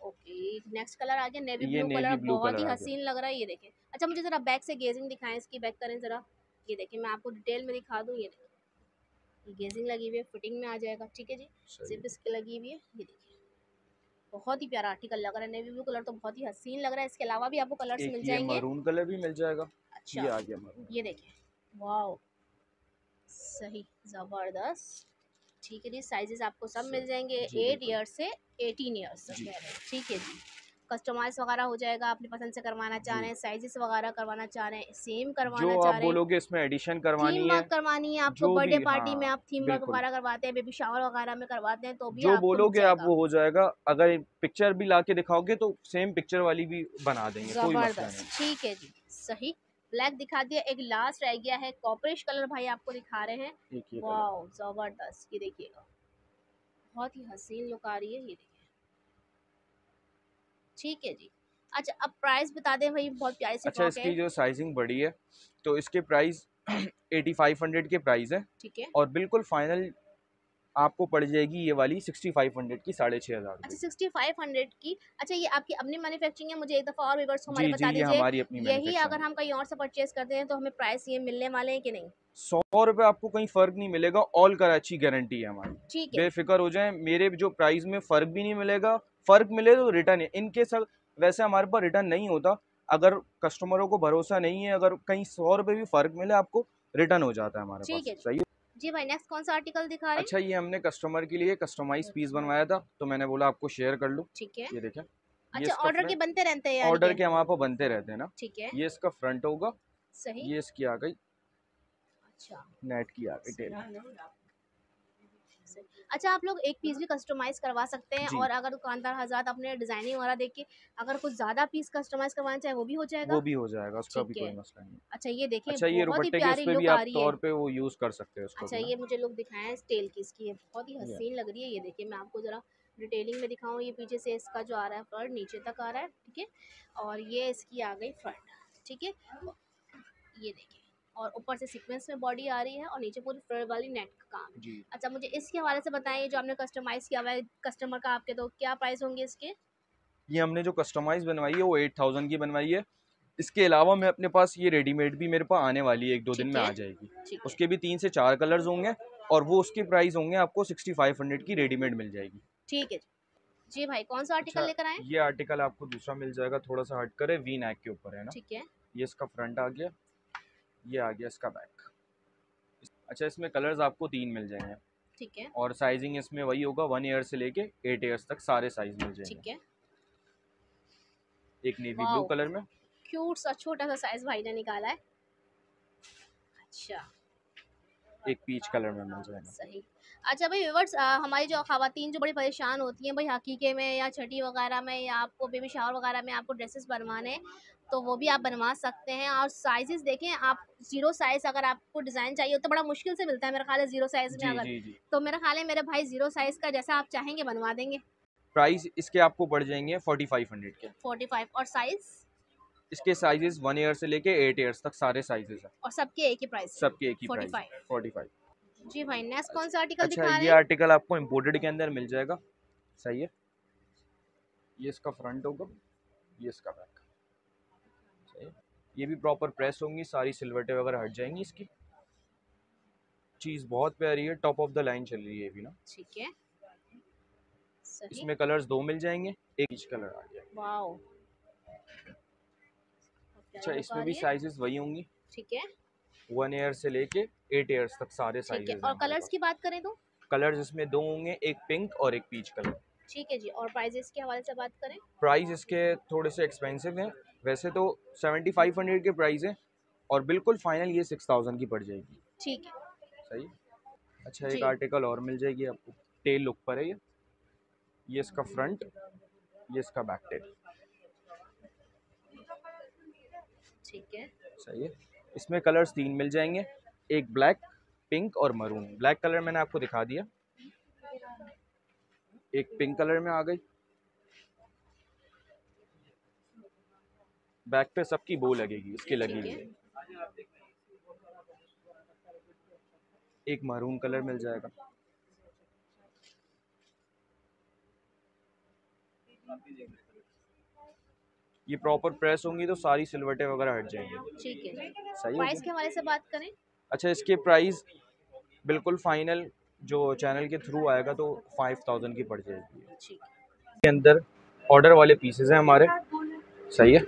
ओके, नेक्स्ट कलर आ गया नेवी ये ब्लू कलर, नेवी ब्लू बहुत ही कलर आ गया। हसीन लग रहा है, ये देखें। अच्छा, मुझे ज़रा बैक से गेजिंग दिखाएं, इसकी बैक करें ज़रा। ये देखें, मैं आपको डिटेल में दिखा दूँ, ये देखें, ये गेजिंग लगी हुई है, फिटिंग में आ जाएगा। ठीक है जी, सही जिप है। इसकी लगी हुई है, ये देखिए, बहुत ही प्यारा आर्टिकल लग रहा है। नेवी ब्लू कलर तो बहुत ही हसीन लग रहा है, इसके अलावा भी आपको कलर्स एक मिल ये जाएंगे। मरून कलर भी मिल जाएगा। ये अच्छा, आ गया मरून। ये देखें, वाओ, सही, ज़बरदस्त। ठीक है जी, साइजेस आपको सब मिल सही। जाएंगे जी 8 बिल्कुल। ईयर से 18 ईयर्स तक जी। कह रहे हैं। ठीक है जी, कस्टमाइज वगैरह हो जाएगा, अपनी पसंद से करवाना चाह रहे हैं, साइजेस वगैरह करवाना चाह रहे हैं, सेम जो करवाना आप चाह रहे हैं, बोलोगे इसमें एडिशन करवानी थीम है, वर्क करवानी है आपको, जो बर्थडे भी, पार्टी में हाँ आप थीम वर्क बिल्कुल, वगैरह करवाते हैं, बेबी शावर वगैरह में करवाते हैं, तो भी जो आपको मिल बोलोगे आप जाएगा। वो हो जाएगा। अगर पिक्चर भी ला के दिखाओगे तो सेम पिक्चर वाली भी बना देंगे, कोई मसला जबरदस्त, नहीं। ठीक है जी, सही। ब्लैक दिखा दिया, एक लास्ट रह गया है कॉपरेश कलर भाई आपको दिखा रहे हैं। एक ये कलर, वाओ जबरदस्त, ये देखिएगा बहुत ही हसीन लुक आ रही है, ये देखिए, ठीक है जी। अच्छा अब प्राइस बता दें भाई, बहुत प्यारी सी अच्छा फ्रॉक है। इसकी जो साइजिंग बड़ी है तो इसके प्राइस 8500 के प्राइस है, ठीक है, और बिल्कुल फाइनल आपको पड़ जाएगी ये वाली 6500 की, 6500 अच्छा रुपये। 6500 की। अच्छा ये आपकी अपनी मैन्युफैक्चरिंग है, मुझे एक दफ़ा और व्यूअर्स को हमारे जी जी, बता ये दीजिए, हमारी अपनी यही मैन्युफैक्चरिंग अगर है। हम कहीं और से परचेज करते हैं तो हमें प्राइस ये मिलने वाले हैं कि नहीं? 100 रुपये आपको कहीं फ़र्क नहीं मिलेगा, ऑल कराची गारंटी है हमारी, ठीक है, बेफिक्र हो जाएं, मेरे जो प्राइस में फ़र्क भी नहीं मिलेगा, फ़र्क मिले तो रिटर्न है इनके सब। वैसे हमारे पास रिटर्न नहीं होता, अगर कस्टमरों को भरोसा नहीं है, अगर कहीं 100 रुपये भी फ़र्क मिले आपको, रिटर्न हो जाता है हमारे ठीक पास, है सही है। जी भाई, नेक्स्ट कौन सा आर्टिकल दिखा रहे हैं? अच्छा ये हमने कस्टमर के लिए कस्टमाइज पीस बनवाया था, तो मैंने बोला आपको शेयर कर लूँ। ठीक है, ये देखें, ये अच्छा इसका ऑर्डर के फ्रंट, बनते रहते हैं यानी ऑर्डर कि, के हमारे पास बनते रहते हैं ना। ठीक है, ये इसका फ्रंट होगा, सही, ये इसकी आ गई अच्छा नेट की आ गई टेल। सही। अच्छा आप लोग एक पीस भी कस्टमाइज करवा सकते हैं, जी, और अगर दुकानदार हजरात अपने डिजाइनिंग वगैरह देख के अगर कुछ ज्यादा पीस कस्टमाइज करवाना चाहे वो भी हो वो जाएगा? भी हो जाएगा, उसका भी ठीक है, कोई मसला नहीं है। अच्छा ये देखें अच्छा ये बहुत ही दुपट्टे के उस प्यारी पे भी लुक आ आप रही है। तौर पे वो यूज़ कर सकते हैं उसको अच्छा भी ना। ये मुझे लुक दिखाएं स्टेल की इसकी, ये बहुत ही ये हसीन लग रही है, ये देखिए मैं आपको ज़रा डिटेलिंग में दिखाऊं, ये पीछे से इसका जो आ रहा है फ्रंट नीचे तक आ रहा है, ठीक है, और ये इसकी आ गई फ्रंट, ठीक है, ये देखिए, और ऊपर से सीक्वेंस में बॉडी आ रही है और नीचे पूरी फ्लर वाली नेट का काम है। जी, अच्छा मुझे इसके हवाले से बताइए, जो आपने कस्टमाइज़ किया हुआ है कस्टमर का आपके, तो क्या प्राइस होंगे इसके? ये हमने जो कस्टमाइज बनवाई है वो 8000 की बनवाई है। इसके अलावा मैं अपने पास ये रेडीमेड भी मेरे पास आने वाली है, 1-2 दिन ठीक में है, आ जाएगी। ठीक है, उसके भी 3 से 4 कलर्स होंगे, और वो उसके प्राइस होंगे आपको 6500 की रेडीमेड मिल जाएगी। ठीक है जी भाई, कौन सा आर्टिकल अच्छा लेकर आए? ये आर्टिकल आपको दूसरा मिल जाएगा, थोड़ा सा हट कर है, वी नेक के ऊपर है ना। ठीक है, ये इसका फ्रंट आ गया, ये आ गया इसका बैक। अच्छा इसमें कलर्स आपको 3 मिल जाएंगे, ठीक है, और साइजिंग इसमें वही होगा, 1 ईयर से लेके 8 ईयर्स तक सारे साइज मिल जाएंगे। ठीक है, एक नेवी ब्लू वाओ कलर में, क्यूट सा छोटा सा साइज भाई ने निकाला है, अच्छा एक पीच कलर में मिल जाएगा। सही। अच्छा भाई व्यूअर्स, हमारी जो ख़वातीन जो बड़ी परेशान होती हैं भाई हकीके में या छठी वगैरह में, या आपको बेबी शावर वगैरह में आपको ड्रेसेस बनवाने हैं, तो वो भी आप बनवा सकते हैं, और साइजेस देखें आप, ज़ीरो साइज़ अगर आपको डिज़ाइन चाहिए तो बड़ा मुश्किल से मिलता है मेरा ख्याल है ज़ीरो साइज़ में, जी अगर जी जी, तो मेरा ख्याल है मेरे भाई ज़ीरो साइज़ का जैसा आप चाहेंगे बनवा देंगे। प्राइस इसके आपको पड़ जाएंगे 4500 के। 45 और साइज़, इसके साइजेस 1 ईयर से लेके 8 ईयर्स तक सारे साइजेस हैं, और सबके एक ही प्राइस है, सबके एक ही प्राइस 45। 45। जी भाई नेक्स्ट कौन सा आर्टिकल अच्छा दिखा रहे ये हैं? आर्टिकल आपको इम्पोर्टेड के अंदर मिल जाएगा, सही है। ये इसका फ्रंट होगा, ये इसका बैक, सही है। ये भी प्रॉपर प्रेस होंगी, सारी सिलवटें वगैरह हट जाएंगी इसकी। चीज़ बहुत प्यारी है, टॉप ऑफ द लाइन चल रही है ये भी ना। ठीक है, सही, इसमें कलर्स 2 मिल जाएंगे, एक ईच कलर आ गया। वाओ अच्छा इसमें भी साइजेस वही होंगी, ठीक है, 1 ईयर से लेके 8 ईयर्स तक सारे ठीक है, साइजेस हैं और हमारे कलर्स पास। की बात करें तो? कलर्स इसमें 2 होंगे, एक पिंक और एक पीच कलर। ठीक है जी, और प्राइजेस के हवाले से बात करें? प्राइस इसके थोड़े से एक्सपेंसिव हैं, वैसे तो 7500 के प्राइस है, और बिल्कुल फाइनल ये 6000 की पड़ जाएगी, ठीक है सही। अच्छा एक जी, आर्टिकल और मिल जाएगी आपको, टेल लुक पर है ये इसका फ्रंट, ये इसका बैक टेल, ठीक है, सही है। इसमें कलर्स 3 मिल जाएंगे, एक ब्लैक, पिंक और मरून। ब्लैक कलर मैंने आपको दिखा दिया, एक पिंक कलर में आ गई, बैक पे सबकी बो लगेगी, इसके लगी ठीक हुई है, है। एक मरून कलर मिल जाएगा, ये प्रॉपर प्रेस होंगी तो सारी सिलवटें वगैरह हट जाएंगी, ठीक है। सही प्राइस है। के हवाले से बात करें? अच्छा इसके प्राइस बिल्कुल फाइनल जो चैनल के थ्रू आएगा तो 5000 की पड़ जाएगी। ठीक है, के अंदर ऑर्डर वाले पीसेस हैं हमारे, सही है।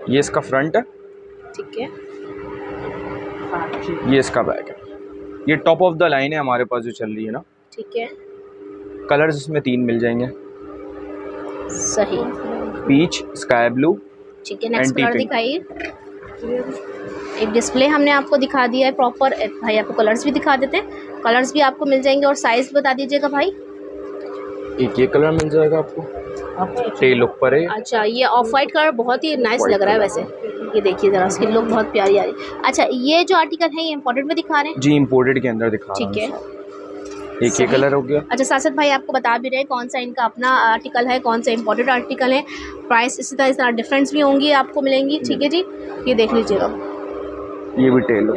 ये इसका फ्रंट है, ठीक है, ये इसका बैक है, ये टॉप ऑफ द लाइन है हमारे पास जो चल रही है ना। ठीक है, कलर्स इसमें 3 मिल जाएंगे, सही। पीच, स्काई ब्लू, ठीक है, नेक्स्ट एंटी कलर पिंक। दिखाइए। एक डिस्प्ले हमने आपको दिखा दिया है प्रॉपर। भाई आपको कलर्स भी दिखा देते हैं, कलर्स भी आपको मिल जाएंगे और साइज बता दीजिएगा भाई। एक ये कलर मिल जाएगा आपको, टेल लुक पर है। अच्छा, ये ऑफ वाइट कलर बहुत ही नाइस लग रहा है वैसे। ये देखिए जरा, इसकी लुक बहुत प्यारी आ रही है। अच्छा, ये जो आर्टिकल है ये इम्पोर्टेड में दिखा रहे हैं? जी, इम्पोर्टेड के अंदर दिखा रहा हूँ। ठीक है, एक ये कलर हो गया। अच्छा, साथ भाई आपको बता भी रहे हैं कौन सा इनका अपना आर्टिकल है, कौन सा इम्पोर्टेड आर्टिकल है। प्राइस इसी तरह डिफरेंस भी होंगी आपको मिलेंगी। ठीक है जी, ये देख लीजिएगा। ये भी टेल।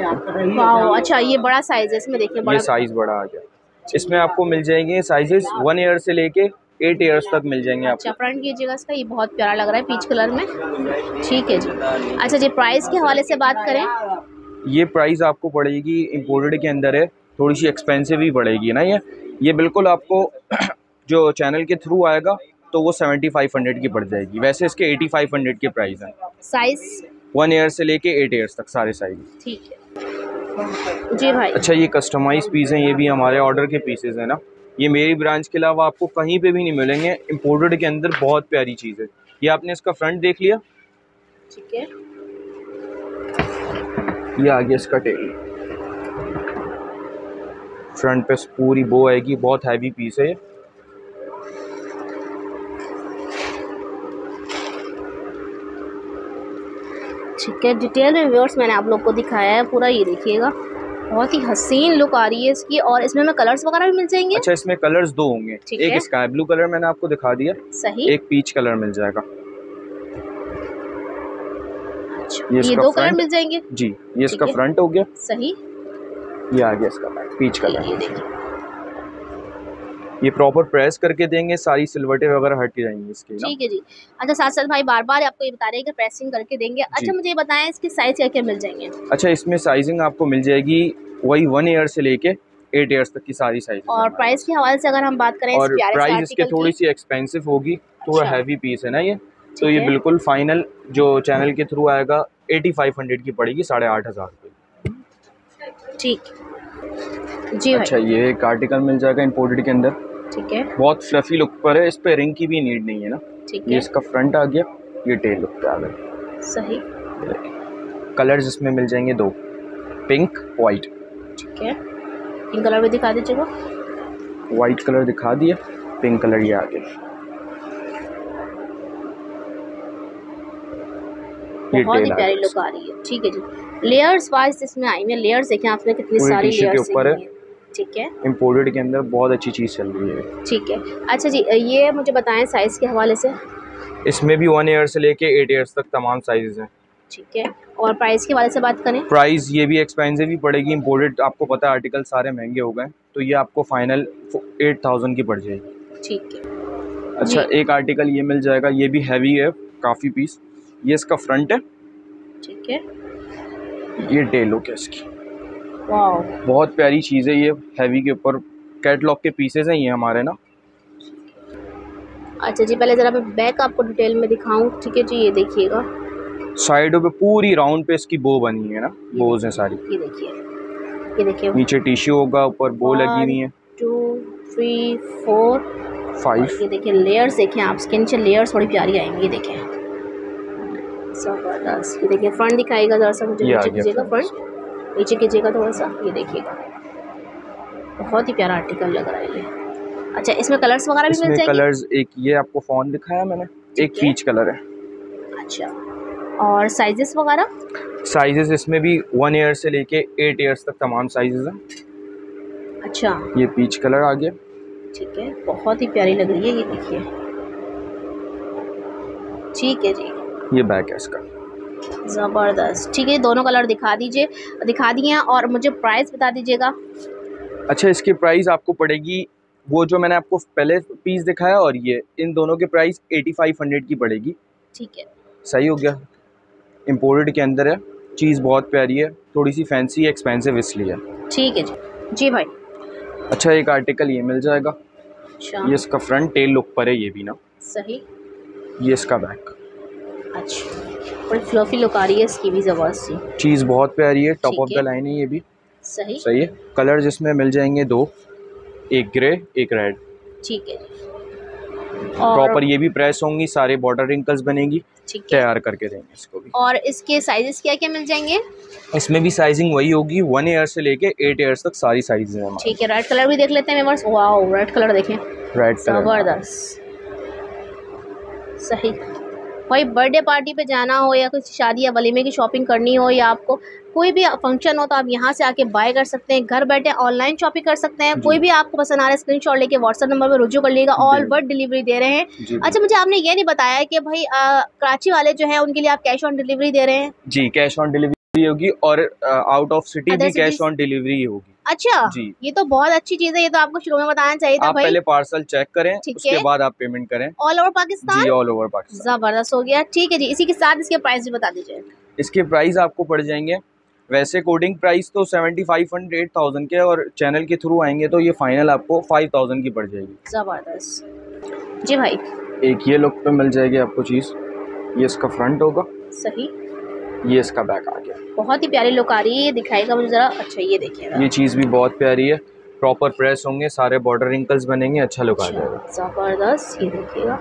वाह, अच्छा ये बड़ा साइज है इसमें, देखिए बड़ा, ये साइज बड़ा आ गया। इसमें आपको मिल जाएंगे साइजेस 1 ईयर से लेके 8 ईयर्स तक मिल जाएंगे अच्छा, आपको। फ्रंट कीजिएगा इसका, ये बहुत प्यारा लग रहा है पीच कलर में। ठीक है जी। अच्छा जी, प्राइस के हवाले से बात करें, ये प्राइस आपको पड़ेगी, इम्पोर्टेड के अंदर है, थोड़ी सी एक्सपेंसिव ही पड़ेगी ना ये बिल्कुल आपको जो चैनल के थ्रू आएगा तो वो 7500 की पड़ जाएगी। वैसे इसके 8500 के प्राइस हैं। साइज 1 ईयर से लेके 8 ईयर्स तक सारे साइज। ठीक है जी भाई। अच्छा, ये कस्टमाइज पीस हैं, ये भी हमारे ऑर्डर के पीसेज हैं ना। ये मेरी ब्रांच के अलावा आपको कहीं पे भी नहीं मिलेंगे। इम्पोर्टेड के अंदर बहुत प्यारी चीज़ है। ये आपने इसका फ्रंट देख लिया, ठीक है, ये आ गया इसका टेल। फ्रंट पे पूरी बो आएगी, बहुत हैवी पीस है ये। ठीक है, डिटेल में व्यूअर्स मैंने आप लोग को दिखाया है पूरा, ये देखिएगा बहुत ही हसीन लुक आ रही है इसकी। और इसमें हमें कलर्स वगैरह भी मिल जाएंगे? अच्छा, इसमें कलर्स 2 होंगे, एक स्काई ब्लू कलर मैंने आपको दिखा दिया, सही, एक पीच कलर मिल जाएगा। अच्छा, ये 2 कलर मिल जाएंगे जी। ये इसका फ्रंट हो गया, सही, ये आ गया इसका बैक, पीच कलर। ये देखिए, ये प्रॉपर प्रेस करके देंगे, सारी सिलवटें वगैरह हट जाएंगी इसकी। ठीक है जी। अच्छा, साथ भाई बार बार आपको ये बता रहे हैं कि प्रेसिंग करके देंगे। अच्छा, मुझे ये बताएं इसकी साइज क्या क्या मिल जाएंगे? अच्छा, इसमें साइजिंग आपको मिल जाएगी वही 1 ईयर से लेके 8 ईयर्स तक की सारी साइज। और प्राइस के हवाले से अगर हम बात करें, और प्राइस इसके थोड़ी सी एक्सपेंसिव होगी, थोड़ा हैवी पीस है ना ये, तो ये बिल्कुल फाइनल जो चैनल के थ्रू आएगा 8500 की पड़ेगी, 8500 रुपये। ठीक जी। अच्छा, ये एक आर्टिकल मिल जाएगा इम्पोर्टेड के अंदर, ठीक है, बहुत फ्लफी लुक पर है, इस पे रिंग की भी नीड नहीं है ना। ये इसका फ्रंट आ गया, ये टेल लुक पे आ गया। सही। कलर्स इसमें मिल जाएंगे 2, पिंक वाइट। ठीक है, पिंक कलर भी दिखा दीजिएगा। वाइट कलर दिखा दिया, पिंक कलर ये आ गया। बहुत ही प्यारी लुक आ रही है। ठीक है जी। लेयर्स वाइज इसमें आई है, लेयर्स देखें आपने कितनी सारी लेयर्स के ऊपर है। ठीक है, इम्पोर्टेड के अंदर बहुत अच्छी चीज़ चल रही है। ठीक है। अच्छा जी, ये मुझे बताएं साइज़ के हवाले से। इसमें भी 1 ईयर से लेके 8 ईयर्स तक तमाम साइज़ हैं। ठीक है, और प्राइस के हवाले से बात करें, प्राइस ये भी एक्सपेंसिव ही पड़ेगी। इम्पोर्टेड आपको पता है आर्टिकल सारे महंगे हो गए, तो ये आपको फाइनल 8000 की पड़ जाएगी। ठीक है। अच्छा, एक आर्टिकल ये मिल जाएगा, ये भी हैवी है काफ़ी पीस। ये इसका फ्रंट है, ठीक है, ये टेल हो क्या इसकी। वाह, बहुत प्यारी चीज़ है ये, हैवी के ऊपर कैटलॉग के पीसेस हैं ये हमारे ना। अच्छा जी, पहले ज़रा मैं बैक आपको डिटेल में दिखाऊं। ठीक है जी, ये देखिएगा, साइडों पे पूरी राउंड पे इसकी बो बनी है ना, बोज हैं सारी। ये देखिए, ये देखिए, नीचे टिश्यू होगा, ऊपर बो लगी हुई है। 2 3 4 5। ये देखिए लेयर्स, देखें आप, इसके नीचे लेयर्स थोड़ी प्यारी आएंगी। ये देखें, जबरदस्त। ये देखिए फ्रंट दिखाएगा, ज़रा सा मुझे नीचे कीजिएगा, फ्रंट नीचे कीजिएगा थोड़ा सा, ये देखिएगा बहुत ही प्यारा आर्टिकल लग रहा है ये। अच्छा, इसमें कलर्स वगैरह भी मिल जाएंगे? कलर्स, एक ये आपको फ़ॉन दिखाया मैंने, एक पीच कलर है। अच्छा, और साइजेस वगैरह? साइजेस इसमें भी 1 ईयर से लेके 8 ईयर्स तक तमाम साइजेस हैं। अच्छा, ये पीच कलर आ गया। ठीक है, बहुत ही प्यारी लग रही है, ये देखिए। ठीक है जी, ये बैक है इसका, ज़बरदस्त। ठीक है, दोनों कलर दिखा दिए हैं, और मुझे प्राइस बता दीजिएगा। अच्छा, इसकी प्राइस आपको पड़ेगी, वो जो मैंने आपको पहले पीस दिखाया और ये, इन दोनों के प्राइस 8500 की पड़ेगी। ठीक है, सही हो गया। इम्पोर्टेड के अंदर है, चीज़ बहुत प्यारी है, थोड़ी सी फैंसी एक्सपेंसिव इसलिए। ठीक है जी। जी भाई। अच्छा, एक आर्टिकल ये मिल जाएगा। अच्छा, ये इसका फ्रंट टेल लुक पर है, ये भी ना। सही। ये इसका बैक। अच्छा, बड़ी फ्लफी लुक आ रही है इसकी भी, ज़बरदस्त। चीज़ बहुत प्यारी है, टॉप ऑफ द लाइन है ये भी। सही। सही है। कलर जिसमें मिल जाएंगे 2, एक ग्रे एक रेड। ठीक है जी। प्रॉपर ये भी प्रेस होंगी, सारे बॉर्डर रिंकल्स बनेगी, ठीक है, तैयार करके देंगे इसको भी। और इसके साइजेस क्या क्या मिल जाएंगे? इसमें भी साइजिंग वही होगी, 1 ईयर से लेके 8 ईयर्स तक सारी साइज है हमारे। ठीक है, रेड कलर भी देख लेते हैं व्यूअर्स। वाओ, रेड कलर देखें, रेड कलर जबरदस्त, सही। भाई बर्थडे पार्टी पे जाना हो या कुछ शादी या वलीमे की शॉपिंग करनी हो या आपको कोई भी फंक्शन हो तो आप यहाँ से आके बाय कर सकते हैं, घर बैठे ऑनलाइन शॉपिंग कर सकते हैं। कोई भी आपको पसंद आ रहा है स्क्रीनशॉट लेके व्हाट्सएप नंबर पे रुजू कर लीजिएगा, ऑल वर्ल्ड डिलीवरी दे रहे हैं। अच्छा, मुझे आपने ये नहीं बताया कि भाई कराची वाले जो है उनके लिए आप कैश ऑन डिलीवरी दे रहे हैं? जी, कैश ऑन डिलीवरी होगी और आउट ऑफ सिटी भी कैश ऑन डिलीवरी होगी। अच्छा जी, ये तो बहुत अच्छी चीज है, ये तो आपको शुरू में बताना चाहिए था। आप भाई पहले पार्सल चेक करें, उसके बाद आप पेमेंट करें। All over Pakistan? जी, ऑल ओवर पाकिस्तान। जबरदस्त हो गया। ठीक है जी, इसी के साथ इसके प्राइस भी बता दीजिए। इसके प्राइस आपको पड़ जाएंगे, वैसे कोडिंग प्राइस तो 7500 8000 के, और चैनल के थ्रू आएंगे तो ये फाइनल आपको 5000 की पड़ जाएगी। जबरदस्त जी भाई। एक ये लुक पे मिल जाएगी आपको चीज़, ये इसका फ्रंट होगा, सही, ये इसका बैक आ गया। बहुत ही प्यारी लुक आ रही है, ये दिखाएगा मुझे जरा। अच्छा, ये देखिए, ये चीज़ भी बहुत प्यारी है, प्रॉपर प्रेस होंगे, सारे बॉर्डर रिंकल्स बनेंगे, अच्छा लुक आ जाएगा। जबरदस्त, ये देखिएगा,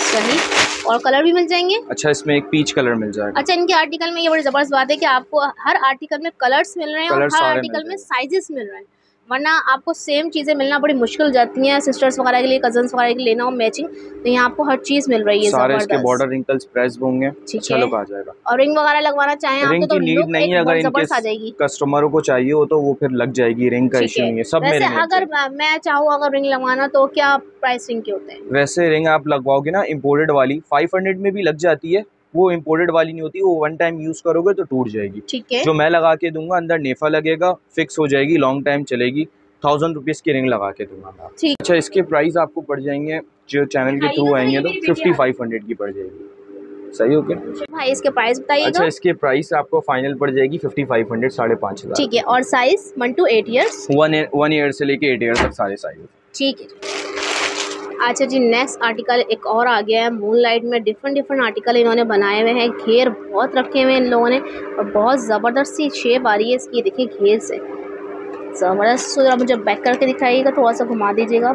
सही। और कलर भी मिल जाएंगे? अच्छा, इसमें एक पीच कलर मिल जाएगा। अच्छा, इनके आर्टिकल में ये बड़ी जबरदस्त बात है कि आपको हर आर्टिकल में कलर्स मिल रहे हैं और हर आर्टिकल में साइजेस मिल रहे हैं, वरना आपको सेम चीज़ें मिलना बड़ी मुश्किल जाती हैं। सिस्टर्स वगैरह के लिए, कजन्स वगैरह के लिए लेना हो मैचिंग, तो यहाँ आपको हर चीज़ मिल रही है। सारे इसके बॉर्डर रिंकल्स प्रेस होंगे, अच्छा लुक आ जाएगा। और रिंग वगैरह लगवाना चाहें आपको तो नीड नहीं है, अगर इनके आ जाएगी। कस्टमरों को चाहिए हो तो वो फिर लग जाएगी, रिंग का इश्यू नहीं है, सब में रिंग। अगर मैं चाहूँ अगर रिंग लगवाना तो क्या प्राइस रिंग के होते हैं? वैसे रिंग आप लगवाओगे ना इम्पोर्टेड वाली 500 में भी लग जाती है, वो इम्पोर्टेड वाली नहीं होती, वो 1 टाइम यूज करोगे तो टूट जाएगी। ठीक है, जो मैं लगा के दूंगा अंदर नेफा लगेगा, फिक्स हो जाएगी, लॉन्ग टाइम चलेगी। 1000 रुपीज़ की रिंग लगा के दूंगा मैं। अच्छा, इसके प्राइस आपको पड़ जाएंगे, जो चैनल के थ्रू आएंगे तो 5500 की पड़ जाएगी। सही हो गया भाई, इसके प्राइस बताइएगा। अच्छा, इसके प्राइस आपको फाइनल पड़ जाएगी 5500, 5500। ठीक है, और साइज 1 to 8 ईयर्स? 1 ईयर से लेके 8 ईयर तक सारे साइज। ठीक है। अच्छा जी, नेक्स्ट आर्टिकल एक और आ गया है मूनलाइट में। डिफरेंट आर्टिकल इन्होंने बनाए हुए हैं, घेर बहुत रखे हुए हैं इन लोगों ने, और बहुत ज़बरदस्त सी शेप आ रही है इसकी, देखिए घेर से ज़बरदस्त। जरा मुझे बैक करके दिखाइएगा, थोड़ा सा घुमा दीजिएगा,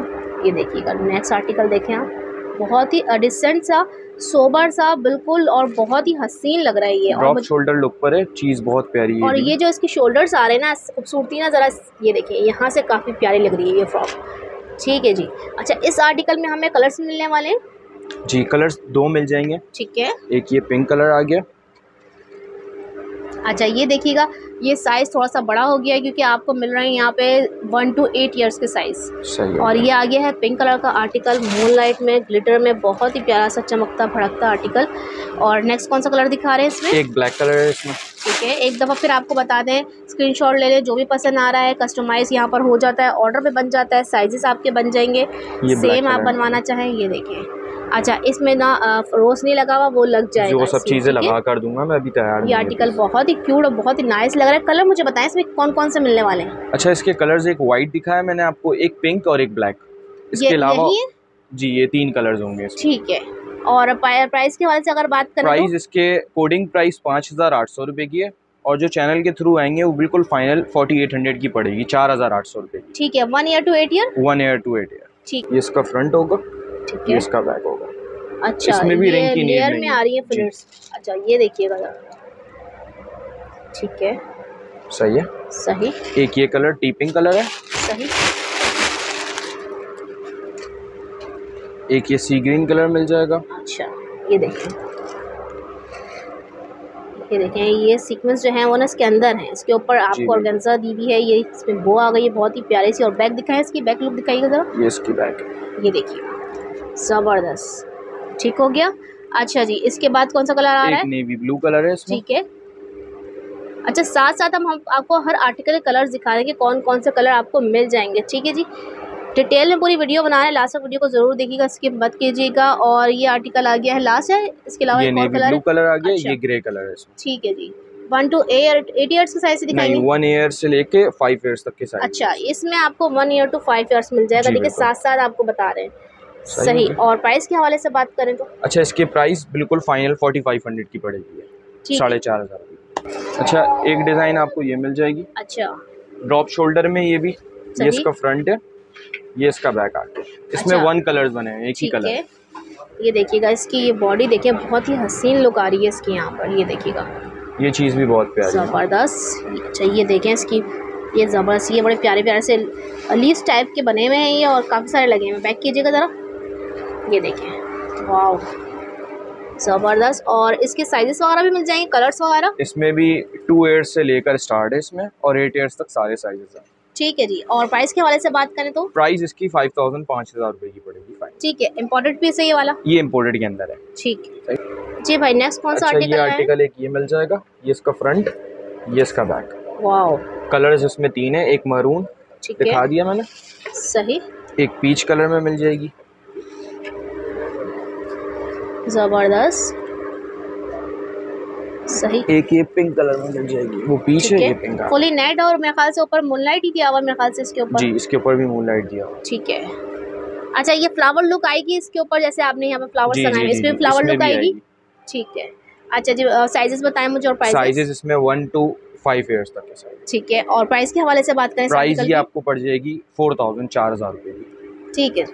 ये देखिएगा। नेक्स्ट आर्टिकल देखें आप, बहुत ही डिसेंट सा, सोबर सा बिल्कुल, और बहुत ही हसीन लग रहा है ये। और शोल्डर लुक पर है, चीज़ बहुत प्यारी है। और ये जो इसके शोल्डर्स आ रहे हैं ना, खूबसूरती ना, ज़रा ये देखिए, यहाँ से काफ़ी प्यारी लग रही है ये फ्रॉक। ठीक है जी। अच्छा, इस आर्टिकल में हमें कलर्स मिलने वाले हैं? जी, कलर्स 2 मिल जाएंगे। ठीक है, एक ये पिंक कलर आ गया। अच्छा, ये देखिएगा, ये साइज़ थोड़ा सा बड़ा हो गया है क्योंकि आपको मिल रहे हैं यहाँ पे 1 to 8 ईयर्स के साइज़। सही। और ये आ गया है पिंक कलर का आर्टिकल, मूनलाइट में, ग्लिटर में, बहुत ही प्यारा सा चमकता भड़कता आर्टिकल। और नेक्स्ट कौन सा कलर दिखा रहे हैं इसमें? एक ब्लैक कलर है इसमें। ठीक है, एक दफ़ा फिर आपको बता दें, स्क्रीनशॉट ले लें, जो भी पसंद आ रहा है कस्टमाइज़ यहाँ पर हो जाता है, ऑर्डर पे बन जाता है, साइजेस आपके बन जाएंगे, सेम आप बनवाना चाहें। ये देखिए, अच्छा, इसमें ना रोज नहीं लगा हुआ, वो लग जाएगा, वो सब चीज़ें लगा कर दूंगा मैं, अभी तैयार। ये आर्टिकल बहुत ही क्यूट और बहुत ही नाइस लग रहा है। कलर मुझे बताएं इसमें कौन कौन से मिलने वाले हैं? अच्छा, इसके कलर्स एक वाइट दिखाया मैंने आपको, एक पिंक और एक ब्लैक। इसके अलावा जी ये 3 कलर्स होंगे। ठीक है, और प्राइस के हवाले से अगर बात करें, प्राइस इसके कोडिंग प्राइस 5800 रुपये की है, और जो चैनल के थ्रू आएंगे वो बिल्कुल फाइनल 4800 की पड़ेगी, 4800 रुपये की। ठीक है, 1 year to 8 year? 1 year to 8 year. ठीक, ये इसका फ्रंट होगा। ठीक है, ये इसका बैक होगा। अच्छा, इसमें भी रिंग की लेयर में आ रही है फ्लिट्स। अच्छा, ये देखिएगा, ठीक है, सही है, सही। एक ये कलर टी पिंक कलर है, सही। एक ये सी ग्रीन कलर मिल जाएगा। अच्छा, ये देखिए, ये देखें, ये सीक्वेंस जो है वो ना इसके अंदर है, इसके ऊपर आपको ऑर्गेन्जा दी हुई है, ये इसमें बो आ गई है, बहुत ही प्यारी सी। और बैक दिखाएं, इसकी बैक लुक दिखाइएगा जरा। ये इसकी बैक है, ये देखिए, जबरदस्त। ठीक हो गया। अच्छा जी, इसके बाद कौन सा कलर आ रहा है? एक नेवी ब्लू कलर है इसमें। ठीक है। अच्छा, साथ साथ हम आपको हर आर्टिकल के कलर्स दिखा रहे हैं कि कौन कौन से कलर आपको मिल जाएंगे। ठीक है जी, डिटेल में पूरी वीडियो बना रहे हैं, लास्ट तक वीडियो को जरूर देखिएगा, स्किप मत कीजिएगा। और ये आर्टिकल आ गया है लास्ट है, इसके अलावा एक और कलर, ब्लू कलर आ गया। अच्छा, ये ग्रे कलर है इसमें। ठीक है जी। 1 to 8 ईयर्स के साइज से दिखाएंगे? 1 ईयर से लेके 5 ईयर्स तक के साइज। अच्छा, इसमें आपको 1 ईयर to 5 ईयर्स मिल जाएगा, लेकिन साथ साथ आपको बता रहे हैं। सही। और प्राइस के हवाले से बात करें तो? अच्छा, इसके प्राइस बिल्कुल फाइनल 4500 की पड़ेगी, 4500। अच्छा, एक डिज़ाइन आपको ये मिल जाएगी। अच्छा, ड्रॉप शोल्डर में, ये भी, ये इसका फ्रंट है, ये इसका बैक आर्ट है, इसमें अच्छा। 1 कलर्स बने हैं, एक ही ठीक कलर। है, ये देखिएगा इसकी ये बॉडी देखिए, बहुत ही हसीन लुक आ रही है इसकी यहाँ पर, ये देखिएगा ये चीज़ भी बहुत प्यारी है। ज़बरदस्त। अच्छा ये देखें इसकी, ये ज़बरदस्त, ये बड़े प्यारे प्यारे से लीव्स टाइप के बने हुए हैं ये, और काफ़ी सारे लगे हुए हैं। बैक कीजिएगा ज़रा, ये देखें, वाह ज़बरदस्त। और इसके साइजेस वगैरह भी मिल जाएंगे, कलर्स वगैरह? इसमें भी 2 ईयर्स से लेकर स्टार्ट है इसमें, और 8 ईयर्स तक सारे साइजेस हैं। ठीक है जी। और प्राइस के हवाले से बात करें तो? प्राइस इसकी 5000 5000 रुपये की पड़ेगी फाइन। ठीक है, इम्पोर्टेड पीस है ये वाला? ये इम्पोर्टेड के अंदर है। ठीक है जी भाई, नेक्स्ट कौन सा अच्छा, आर्टिकल ये है? आर्टिकल एक ये मिल जाएगा, ये इसका फ्रंट, ये इसका बैक। वाओ, कलर्स इसमें 3 है, एक मरून ठीक दिखा है, दिया मैंने, सही, एक पीच कलर में मिल जाएगी, ज़बरदस्त, सही, एक ये पिंक कलर में मिल जाएगी, वो पीच है, ये पिंक है। फुली नेट, और मेरे ख्याल से ऊपर मूनलाइट ही दिया हुआ मेरे ख्याल से इसके ऊपर। जी, इसके ऊपर भी मूनलाइट दिया हुआ। ठीक है। अच्छा, ये फ्लावर लुक आएगी इसके ऊपर, जैसे आपने यहाँ पे फ्लावर्स जी लगाए हैं, जी इसमें जी, फ्लावर इसमें लुक भी आएगी? ठीक है। अच्छा जी, साइजेस बताएं मुझे और प्राइस? साइजेस इसमें 1 to 5 ईयर्स तक है साइज। ठीक है। और प्राइस के हवाले से बात करें? प्राइस ये आपको पड़ जाएगी 4000 4000 रुपये की। ठीक है।